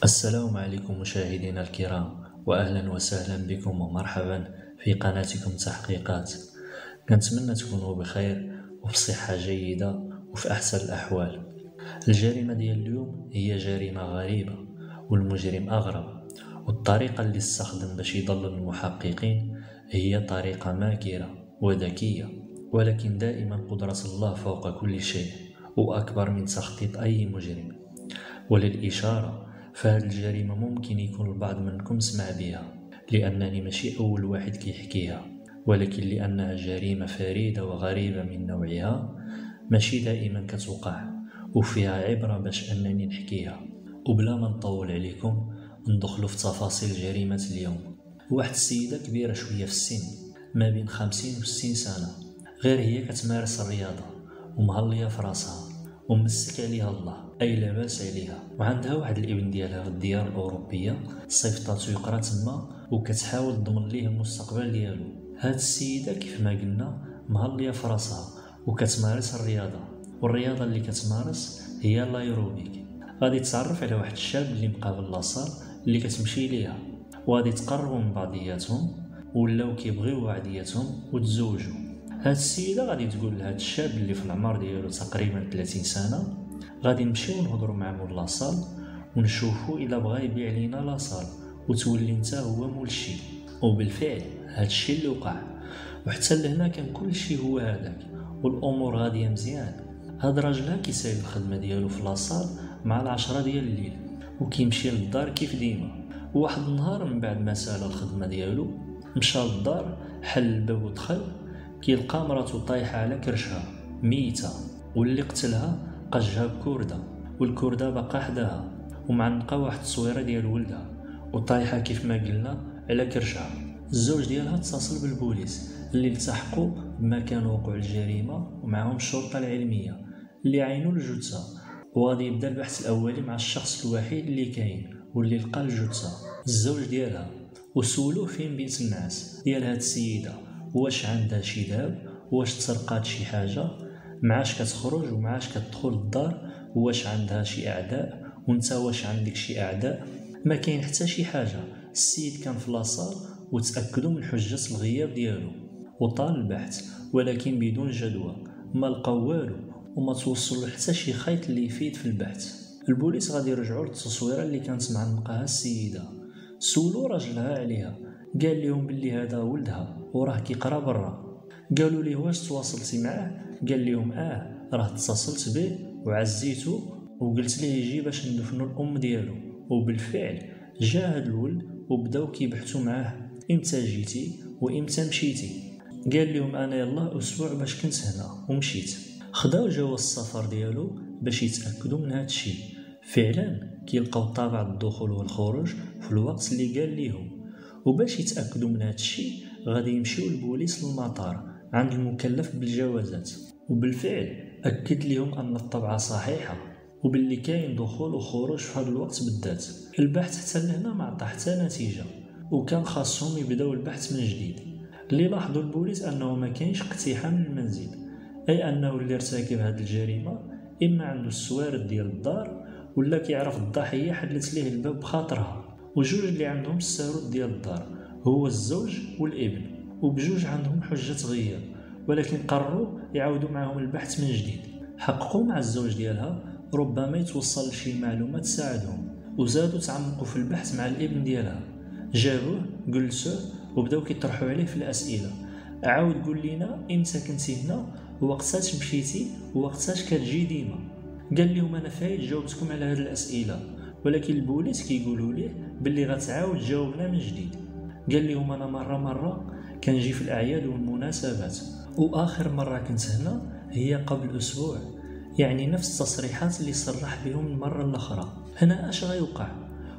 السلام عليكم مشاهدينا الكرام، وأهلا وسهلا بكم ومرحبا في قناتكم تحقيقات. كنتمنى تكونوا بخير وبصحة جيدة وفي أحسن الأحوال. الجريمة ديال اليوم هي جريمة غريبة والمجرم أغرب، والطريقة اللي استخدم باش يضلل المحققين هي طريقة ماكرة وذكية، ولكن دائما قدرة الله فوق كل شيء وأكبر من تخطيط أي مجرم. وللإشارة فهذه الجريمة ممكن يكون البعض منكم سمع بها، لأنني ماشي أول واحد كيحكيها، ولكن لأنها جريمة فريدة وغريبة من نوعها ماشي دائما كتوقع، وفيها عبرة باش أنني نحكيها. وبلا ما نطول عليكم ندخلوا في تفاصيل جريمة اليوم. واحد السيدة كبيرة شوية في السن، ما بين 50 و 60 سنة، غير هي كتمارس الرياضة ومهلية في راسها ومسك عليها الله، أي لاباس عليها. وعندها واحد الابن ديالها في الديار الأوروبية صيفطاتو يقرا تما وكتحاول تضمن ليه المستقبل ديالو. هاد السيدة كيف ما قلنا مهلية في راسها وكتمارس الرياضة، والرياضة اللي كتمارس هي اللايروبيك. غادي تتعرف على واحد الشاب اللي مقابل لاصال اللي كتمشي ليها، وغادي تقربوا من بعضياتهم ولاو كيبغيو بعضياتهم وتزوجوا. هاد السيدة غادي تقول لهاد الشاب اللي في العمر ديالو تقريبا 30 سنة غادي نمشيو نهضروا مع مول لاصال ونشوفوا الا بغا يبيع لينا لاصال وتولي انت هو مول الشي. وبالفعل هاد الشي اللي وقع، وحتى لهنا كان كل شيء هو هذاك والامور غاديه مزيان. هاد راجلها كيسايب الخدمه ديالو في لاصال مع 10 ديال الليل وكيمشي للدار كيف ديما. وواحد النهار من بعد ما سال الخدمه ديالو مشى للدار، حل الباب ودخل، كيلقى مراتو طايحه على كرشها ميته، واللي قتلها قجها بكوردة، والكوردة باقا حداها ومعنقه واحد التصويره ديال ولدها وطايحه كيف ما قلنا على كرشها. الزوج ديالها اتصل بالبوليس اللي التحقوا بمكان وقوع الجريمه ومعهم الشرطه العلميه اللي عينوا الجثه، وغادي يبدا البحث الاولي مع الشخص الوحيد اللي كاين واللي لقى الجثه، الزوج ديالها. وسولوه فين بيت الناس ديال هاد السيده، واش عندها شي ذهب، واش تسرقات شي حاجه، معاش كتخرج ومعاش كتدخل الدار، واش عندها شي اعداء وانت واش عندك شي اعداء. ما كاين حتى شي حاجه. السيد كان في لاصال وتاكدوا من حجه الغياب ديالو وطال البحث، ولكن بدون جدوى، ما لقاو والو وما توصلوا حتى شي خيط اللي يفيد في البحث. البوليس غادي يرجعوا للتصويره اللي كانت معنقاها السيده. سولوا راجلها عليها، قال لهم باللي هذا ولدها وراه كيقرا برا. قالوا ليه واش تواصلتي معاه؟ قال لهم راه اتصلت به وعزيته وقلت ليه يجي باش ندفنوا الام ديالو. وبالفعل جا هاد الولد وبداو كيبحثوا معاه، امتى جيتي وامتى مشيتي؟ قال لهم انا يلا اسبوع باش كنت هنا ومشيت. خداو جواز السفر ديالو باش يتاكدوا من هاد الشيء. فعلا كيلقاو طابع الدخول والخروج في الوقت اللي قال ليهم، وباش يتاكدوا من هاد الشيء غادي يمشيو البوليس للمطار عند المكلف بالجوازات، وبالفعل اكد لهم ان الطبعه صحيحه وباللي كاين دخول وخروج في هذا الوقت بالذات. البحث حتى لهنا ما عطى حتى نتيجه، وكان خاصهم يبداو البحث من جديد. اللي لاحظوا البوليس انه ما كاينش اقتحام للمنزل، اي انه اللي ارتكب هذه الجريمه اما عنده السوارد ديال الدار ولا كيعرف الضحيه حلت ليه الباب بخاطرها. وجوج اللي عندهم السارود ديال الدار هو الزوج والابن، وبجوج عندهم حجه غياب، ولكن قرروا يعاودوا معهم البحث من جديد. حققوا مع الزوج ديالها ربما يتوصل لشي معلومات تساعدهم، وزادوا تعمقوا في البحث مع الابن ديالها. جابوه جلسوه وبداو كيطرحوا عليه في الاسئله. عاود قول لينا امتى كنتي هنا ووقتاش مشيتي ووقتاش كتجي ديما. قال لهم انا فايت جاوبتكم على هذه الاسئله، ولكن البوليس كيقولوا ليه باللي غتعاود تجاوبنا من جديد. قال لهم انا مره كنجي في الاعياد والمناسبات، واخر مره كنت هنا هي قبل اسبوع، يعني نفس التصريحات اللي صرح بهم المره الاخرى. هنا اش غيوقع؟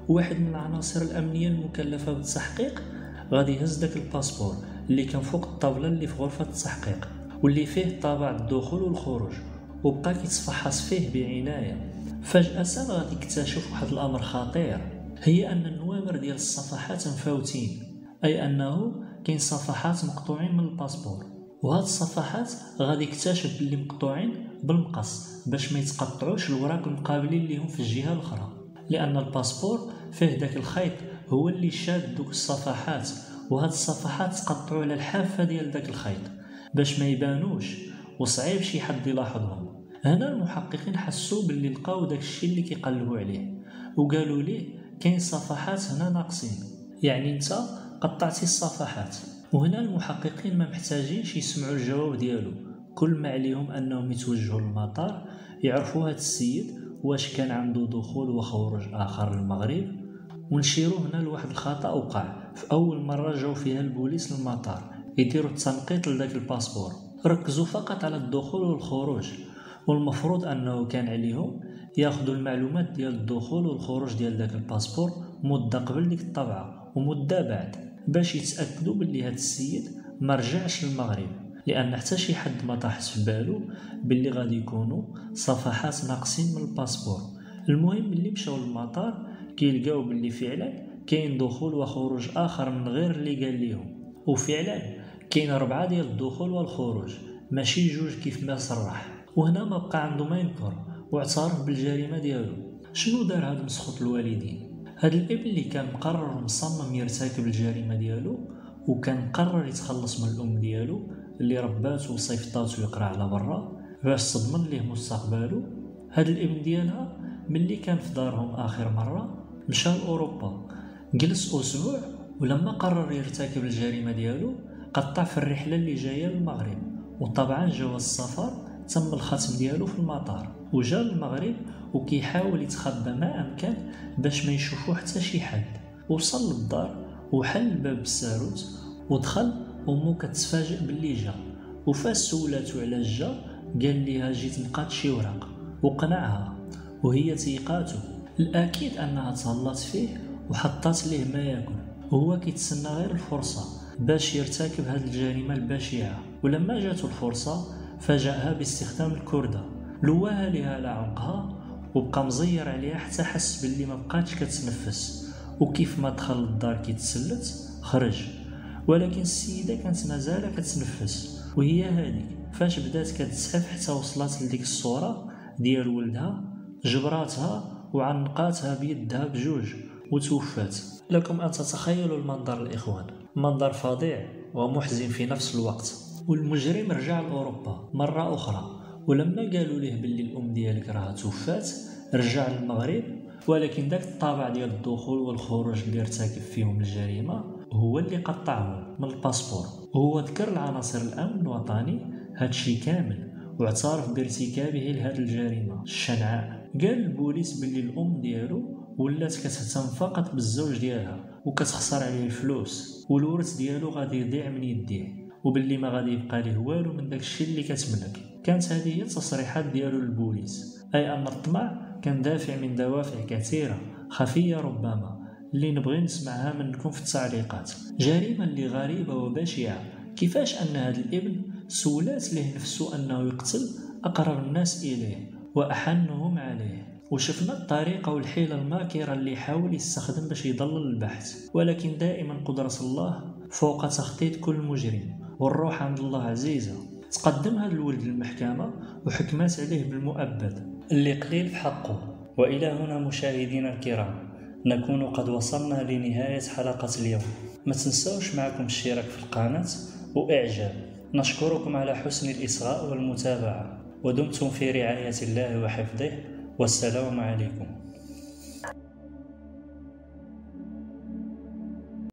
واحد من العناصر الامنيه المكلفه بالتحقيق غادي يهز داك الباسبور اللي كان فوق الطاوله اللي في غرفه التحقيق واللي فيه طابع الدخول والخروج، وبقى كيتفحص فيه بعنايه. فجاه غادي يكتشف واحد الامر خطير، هي ان النوامر ديال الصفحات مفاوتين، اي انه كاين صفحات مقطوعين من الباسبور، وهاد الصفحات غادي يكتشف باللي مقطوعين بالمقص باش ما يتقطعوش الوراق المقابلين ليهم في الجهه الاخرى. لأن الباسبور فيه داك الخيط هو اللي شاد دوك الصفحات، وهاد الصفحات تقطعوا على الحافة ديال داك الخيط باش ما يبانوش وصعيب شي حد يلاحظهم. هنا المحققين حسوا باللي لقاو داك الشيء اللي كيقلبوا عليه، وقالوا ليه كاين صفحات هنا ناقصين، يعني انت قطعتي الصفحات. وهنا المحققين ما محتاجينش يسمعوا الجواب ديالو، كل ما عليهم انهم يتوجهوا للمطار يعرفوا هاد السيد واش كان عنده دخول وخروج اخر للمغرب. ونشيروا هنا لواحد الخطا وقع في اول مره جاو فيها البوليس للمطار يديروا التنقيط لذاك الباسبور، ركزوا فقط على الدخول والخروج، والمفروض انه كان عليهم ياخذوا المعلومات ديال الدخول والخروج ديال داك الباسبور مده قبل ديك الطبعه ومده بعد، باش يتاكدوا باللي هاد السيد ما رجعش للمغرب، لان حتى شي حد ما طاحش في بالو باللي غادي يكونوا صفحات ناقصين من الباسبور. المهم اللي مشاو للمطار كيلقاو باللي فعلا كاين دخول وخروج اخر من غير اللي قال ليهم، وفعلا كاين 4 ديال الدخول والخروج ماشي 2 كيف ما صرح. وهنا ما بقى عنده ما ينكر واعترف بالجريمه ديالو. شنو دار هاد مسخوط الوالدين؟ هاد الابن اللي كان مقرر مصمم يرتكب الجريمه ديالو، وكان مقرر يتخلص من الام ديالو اللي رباته وصيفطاته يقرا على برا باش تضمن ليه مستقبله. هاد الابن ديالها ملي كان في دارهم اخر مره مشى لاوروبا، جلس اسبوع، ولما قرر يرتكب الجريمه ديالو قطع في الرحله اللي جايه للمغرب، وطبعا جواز السفر تم الختم ديالو في المطار، وجا للمغرب وكيحاول يتخبى ما امكن باش ما يشوفوه حتى شي حد. وصل للدار وحل الباب بالساروت ودخل، ومو كتفاجئ باللي جا، وفاش سولاتو على جا قال ليها جيت لقات شي ورق، وقنعها وهي تيقاتو. الاكيد انها تهلات فيه وحطات ليه ما ياكل، وهو كيتسنى غير الفرصه باش يرتكب هذه الجريمه البشعه. ولما جاتو الفرصه فاجأها باستخدام الكردة، لواها ليها على عنقها وبقى مزير عليها حتى حس باللي ما بقاتش كتنفس، وكيف ما دخل للدار كيتسلت خرج، ولكن السيده كانت مازال كتنفس وهي هذيك. فاش بدات كتسحف حتى وصلت لديك الصوره ديال ولدها، جبراتها وعنقاتها بيدها بجوج وتوفات. لكم ان تتخيلوا المنظر الاخوان، منظر فظيع ومحزن في نفس الوقت. والمجرم رجع لأوروبا مرة أخرى، ولما قالوا له باللي الأم ديالك راها توفات رجع للمغرب، ولكن داك الطابع ديال الدخول والخروج اللي ارتكب فيهم الجريمة هو اللي قطعهم من الباسبور. وهو ذكر العناصر الأمن الوطني هادشي كامل، واعترف بارتكابه لهذه الجريمة الشنعاء. قال البوليس باللي الأم ديالو ولات كتهتم فقط بالزوج ديالها وكتخسر عليه الفلوس، والورث ديالو غادي يضيع من يديه، وباللي ما غادي يبقى ليه والو من داكشي اللي كتملك. كانت هذه هي التصريحات ديالو للبوليس، اي ان الطمع كان دافع من دوافع كثيره خفيه ربما اللي نبغي نسمعها منكم في التعليقات. جريمه اللي غريبه وبشعه، كيفاش ان هذا الابن سولات له نفسه انه يقتل اقرب الناس اليه واحنهم عليه، وشفنا الطريقه والحيله الماكره اللي حاول يستخدم باش يضلل البحث، ولكن دائما قدره الله فوق تخطيط كل مجرم، والروح عند الله عزيزة. تقدم هذا الولد للمحكمة وحكمت عليه بالمؤبد اللي قليل في حقه. وإلى هنا مشاهدينا الكرام نكون قد وصلنا لنهاية حلقة اليوم. ما تنسوش معكم الاشتراك في القناة وإعجاب. نشكركم على حسن الإصغاء والمتابعة، ودمتم في رعاية الله وحفظه، والسلام عليكم.